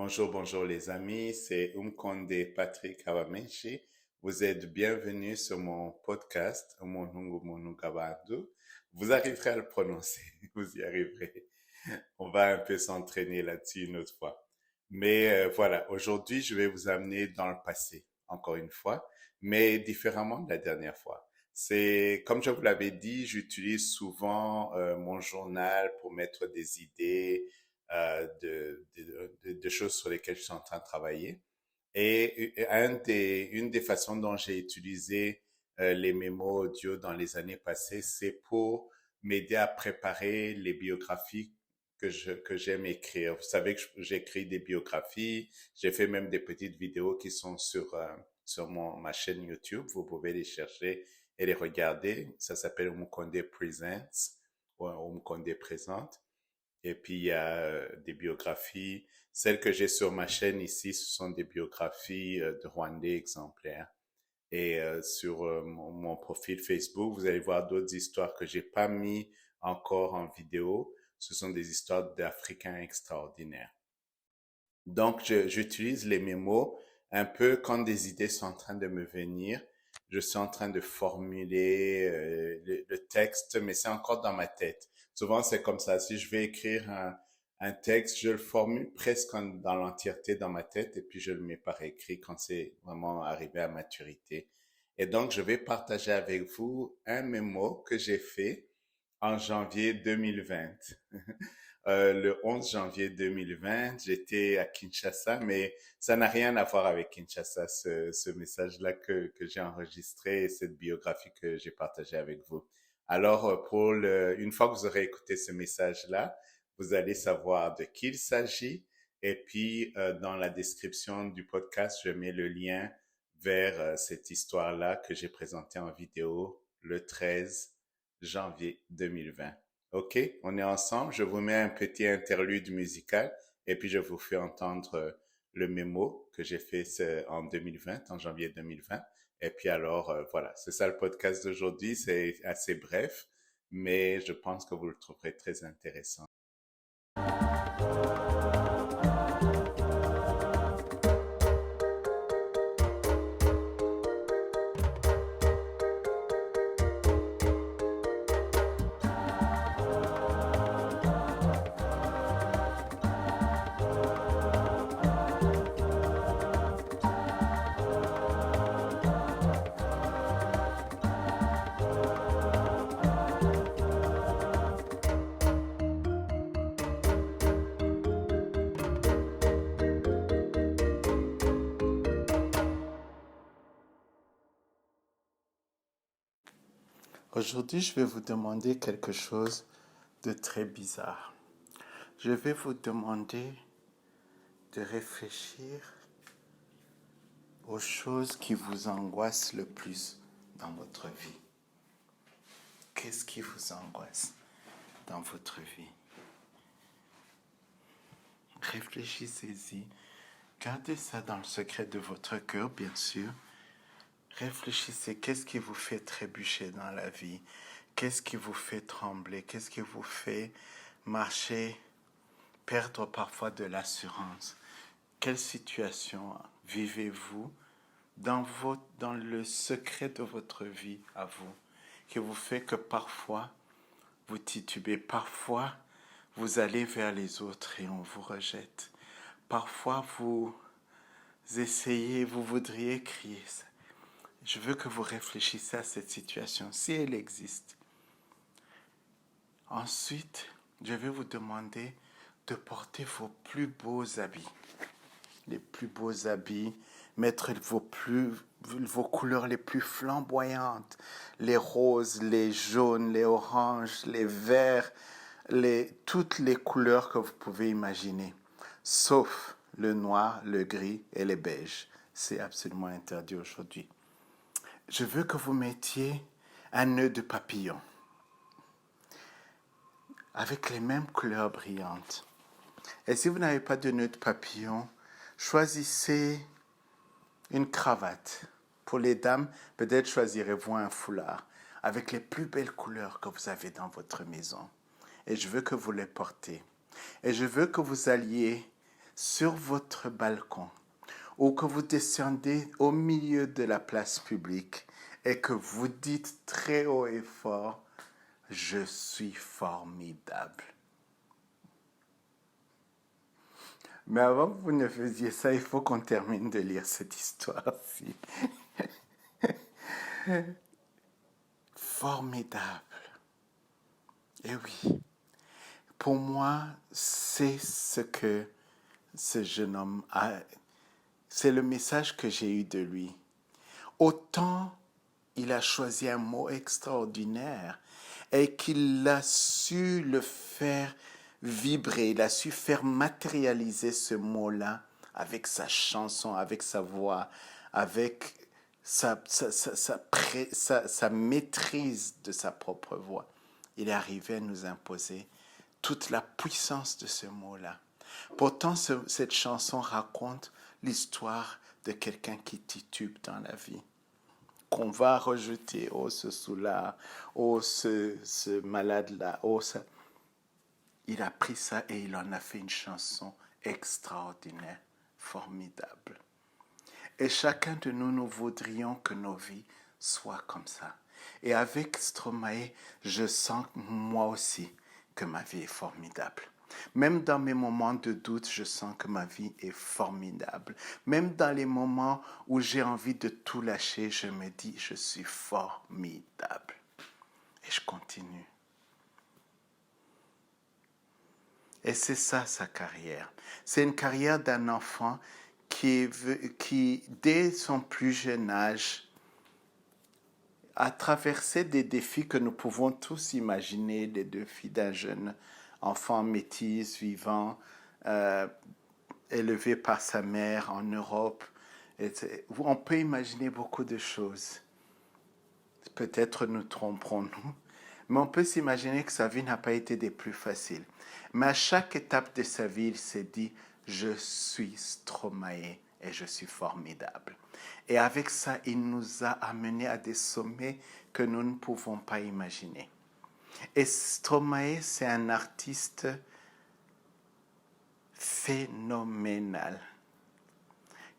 Bonjour, bonjour les amis, c'est Umkonde Patrick Awamenshi. Vous êtes bienvenus sur mon podcast, Umonungu Monungabandu. Vous arriverez à le prononcer, vous y arriverez. On va un peu s'entraîner là-dessus une autre fois. Mais voilà, aujourd'hui, je vais vous amener dans le passé, encore une fois, mais différemment de la dernière fois. C'est, comme je vous l'avais dit, j'utilise souvent mon journal pour mettre des idées, de choses sur lesquelles je suis en train de travailler. Et une des façons dont j'ai utilisé les mémos audio dans les années passées, c'est pour m'aider à préparer les biographies que j'aime écrire. Vous savez que j'écris des biographies, j'ai fait même des petites vidéos qui sont sur ma chaîne YouTube. Vous pouvez les chercher et les regarder. Ça s'appelle Umukonde Presents ou Umukonde Présente. Et puis, il y a des biographies. Celles que j'ai sur ma chaîne ici, ce sont des biographies de Rwandais exemplaires. Et sur mon profil Facebook, vous allez voir d'autres histoires que j'ai pas mis encore en vidéo. Ce sont des histoires d'Africains extraordinaires. Donc, j'utilise les mémos un peu quand des idées sont en train de me venir. Je suis en train de formuler le texte, mais c'est encore dans ma tête. Souvent, c'est comme ça. Si je vais écrire un texte, je le formule presque dans l'entièreté dans ma tête et puis je le mets par écrit quand c'est vraiment arrivé à maturité. Et donc, je vais partager avec vous un mémo que j'ai fait en janvier 2020. Le 11 janvier 2020, j'étais à Kinshasa, mais ça n'a rien à voir avec Kinshasa, ce message-là que j'ai enregistré et cette biographie que j'ai partagée avec vous. Alors, une fois que vous aurez écouté ce message-là, vous allez savoir de qui il s'agit. Et puis, dans la description du podcast, je mets le lien vers cette histoire-là que j'ai présentée en vidéo le 13 janvier 2020. OK, on est ensemble. Je vous mets un petit interlude musical et puis je vous fais entendre le mémo que j'ai fait en 2020, en janvier 2020. Et puis alors, voilà, c'est ça le podcast d'aujourd'hui. C'est assez bref, mais je pense que vous le trouverez très intéressant. Aujourd'hui, je vais vous demander quelque chose de très bizarre. Je vais vous demander de réfléchir aux choses qui vous angoissent le plus dans votre vie. Qu'est-ce qui vous angoisse dans votre vie? Réfléchissez-y. Gardez ça dans le secret de votre cœur, bien sûr. Réfléchissez, qu'est-ce qui vous fait trébucher dans la vie? Qu'est-ce qui vous fait trembler? Qu'est-ce qui vous fait marcher, perdre parfois de l'assurance? Quelle situation vivez-vous dans le secret de votre vie à vous, qui vous fait que parfois vous titubez, parfois vous allez vers les autres et on vous rejette. Parfois vous essayez, vous voudriez crier. Je veux que vous réfléchissiez à cette situation, si elle existe. Ensuite, je vais vous demander de porter vos plus beaux habits. Les plus beaux habits, mettre vos couleurs les plus flamboyantes, les roses, les jaunes, les oranges, les verts, toutes les couleurs que vous pouvez imaginer, sauf le noir, le gris et les beiges. C'est absolument interdit aujourd'hui. Je veux que vous mettiez un nœud de papillon avec les mêmes couleurs brillantes. Et si vous n'avez pas de nœud de papillon, choisissez une cravate. Pour les dames, peut-être choisirez-vous un foulard avec les plus belles couleurs que vous avez dans votre maison. Et je veux que vous les portez. Et je veux que vous alliez sur votre balcon ou que vous descendez au milieu de la place publique et que vous dites très haut et fort, je suis formidable. Mais avant que vous ne faisiez ça, il faut qu'on termine de lire cette histoire-ci. Formidable. Eh oui, pour moi, c'est ce que ce jeune homme a. C'est le message que j'ai eu de lui. Autant il a choisi un mot extraordinaire et qu'il a su le faire vibrer, il a su faire matérialiser ce mot-là avec sa chanson, avec sa voix, avec sa maîtrise de sa propre voix. Il est arrivé à nous imposer toute la puissance de ce mot-là. Pourtant, cette chanson raconte l'histoire de quelqu'un qui titube dans la vie, qu'on va rejeter, oh ce sous-là, oh ce malade-là, oh ça. Il a pris ça et il en a fait une chanson extraordinaire, formidable. Et chacun de nous, nous voudrions que nos vies soient comme ça. Et avec Stromae, je sens moi aussi que ma vie est formidable. Même dans mes moments de doute, je sens que ma vie est formidable. Même dans les moments où j'ai envie de tout lâcher, je me dis, je suis formidable. Et je continue. Et c'est ça sa carrière. C'est une carrière d'un enfant qui, dès son plus jeune âge, a traversé des défis que nous pouvons tous imaginer, les défis d'un jeune enfant métis, vivant, élevé par sa mère en Europe. On peut imaginer beaucoup de choses. Peut-être nous tromperons-nous, mais on peut s'imaginer que sa vie n'a pas été des plus faciles. Mais à chaque étape de sa vie, il s'est dit, je suis Stromae et je suis formidable. Et avec ça, il nous a amenés à des sommets que nous ne pouvons pas imaginer. Et Stromae, c'est un artiste phénoménal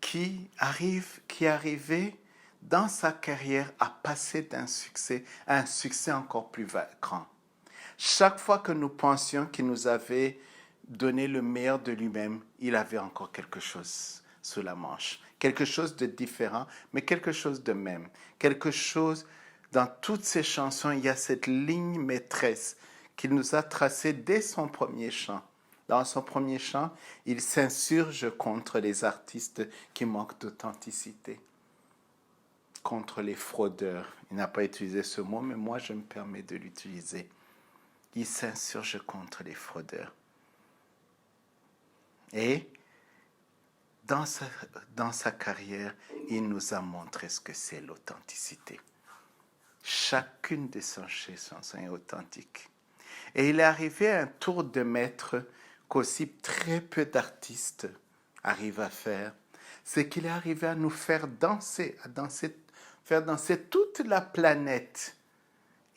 qui arrivait dans sa carrière à passer d'un succès à un succès encore plus grand. Chaque fois que nous pensions qu'il nous avait donné le meilleur de lui-même, il avait encore quelque chose sous la manche. Quelque chose de différent, mais quelque chose de même. Quelque chose, dans toutes ses chansons, il y a cette ligne maîtresse qu'il nous a tracée dès son premier chant. Dans son premier chant, il s'insurge contre les artistes qui manquent d'authenticité, contre les fraudeurs. Il n'a pas utilisé ce mot, mais moi je me permets de l'utiliser. Il s'insurge contre les fraudeurs. Et dans sa carrière, il nous a montré ce que c'est l'authenticité. Chacune de ses chansons est authentique. Et il est arrivé à un tour de maître qu'aussi très peu d'artistes arrivent à faire. C'est qu'il est arrivé à nous faire danser, faire danser toute la planète.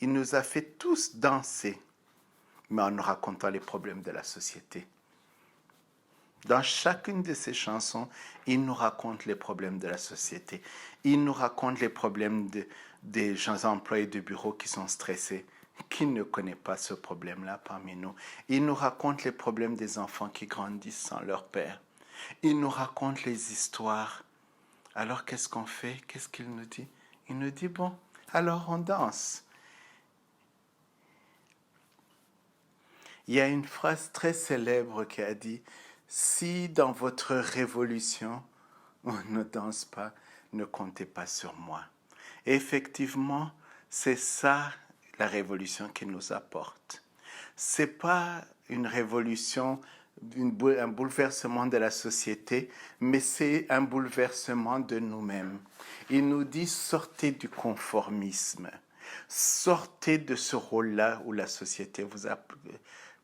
Il nous a fait tous danser, mais en nous racontant les problèmes de la société. Dans chacune de ses chansons, il nous raconte les problèmes de la société. Il nous raconte les problèmes des gens employés de bureau qui sont stressés. Qui ne connaît pas ce problème-là parmi nous? Il nous raconte les problèmes des enfants qui grandissent sans leur père. Il nous raconte les histoires. Alors qu'est-ce qu'on fait? Qu'est-ce qu'il nous dit? Il nous dit, bon, alors on danse. Il y a une phrase très célèbre qui a dit, si dans votre révolution, on ne danse pas, ne comptez pas sur moi. Et effectivement, c'est ça la révolution qu'il nous apporte. Ce n'est pas une révolution, un bouleversement de la société, mais c'est un bouleversement de nous-mêmes. Il nous dit, sortez du conformisme, sortez de ce rôle-là où la société vous a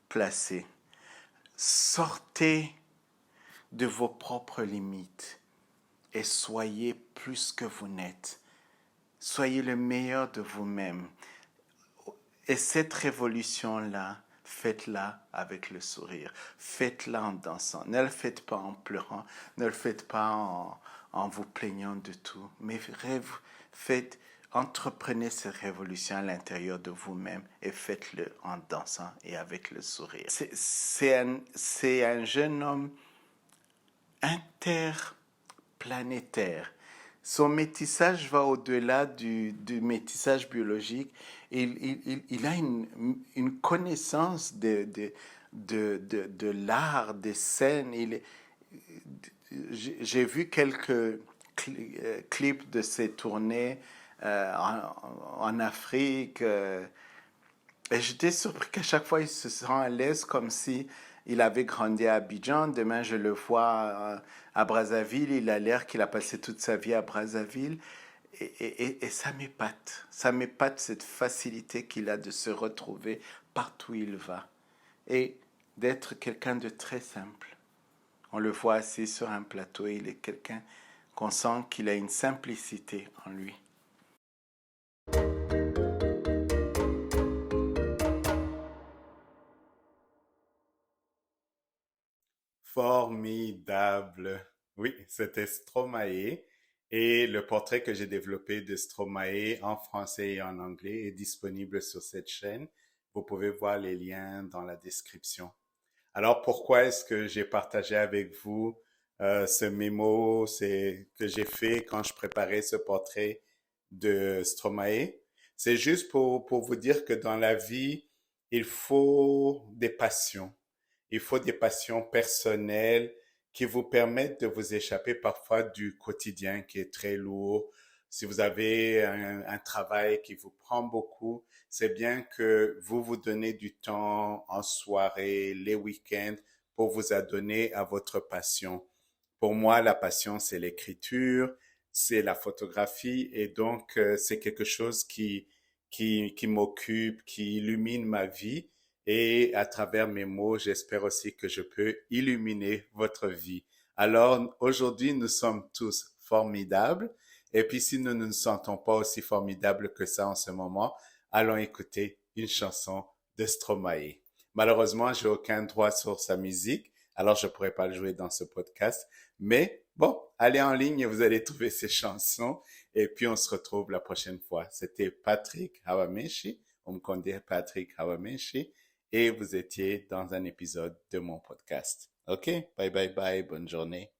placé. Sortez de vos propres limites et soyez plus que vous n'êtes. Soyez le meilleur de vous-même. Et cette révolution-là faites-la avec le sourire, faites-la en dansant. Ne le faites pas en pleurant, ne le faites pas en vous plaignant de tout, mais entreprenez cette révolution à l'intérieur de vous-même et faites-le en dansant et avec le sourire. C'est un jeune homme interplanétaire. Son métissage va au-delà du métissage biologique. Il a une connaissance de l'art, des scènes. J'ai vu quelques clips de ses tournées en Afrique. Et j'étais surpris qu'à chaque fois, il se sent à l'aise comme si il avait grandi à Abidjan. Demain, je le vois à Brazzaville. Il a l'air qu'il a passé toute sa vie à Brazzaville. Et ça m'épate. Ça m'épate cette facilité qu'il a de se retrouver partout où il va. Et d'être quelqu'un de très simple. On le voit assis sur un plateau et il est quelqu'un qu'on sent qu'il a une simplicité en lui. Formidable. Oui, c'était Stromae. Et le portrait que j'ai développé de Stromae en français et en anglais est disponible sur cette chaîne. Vous pouvez voir les liens dans la description. Alors, pourquoi est-ce que j'ai partagé avec vous ce mémo que j'ai fait quand je préparais ce portrait de Stromae? C'est juste pour vous dire que dans la vie, il faut des passions. Il faut des passions personnelles qui vous permettent de vous échapper parfois du quotidien qui est très lourd. Si vous avez un travail qui vous prend beaucoup, c'est bien que vous vous donnez du temps en soirée, les week-ends, pour vous adonner à votre passion. Pour moi, la passion, c'est l'écriture, c'est la photographie, et donc c'est quelque chose qui m'occupe, qui illumine ma vie. Et à travers mes mots, j'espère aussi que je peux illuminer votre vie. Alors, aujourd'hui, nous sommes tous formidables. Et puis, si nous ne nous sentons pas aussi formidables que ça en ce moment, allons écouter une chanson de Stromae. Malheureusement, j'ai aucun droit sur sa musique, alors je pourrais pas le jouer dans ce podcast. Mais bon, allez en ligne et vous allez trouver ces chansons. Et puis, on se retrouve la prochaine fois. C'était Patrick Hawameshi. On me connaît Patrick Hawameshi. Et vous étiez dans un épisode de mon podcast. OK? Bye bye bye. Bonne journée.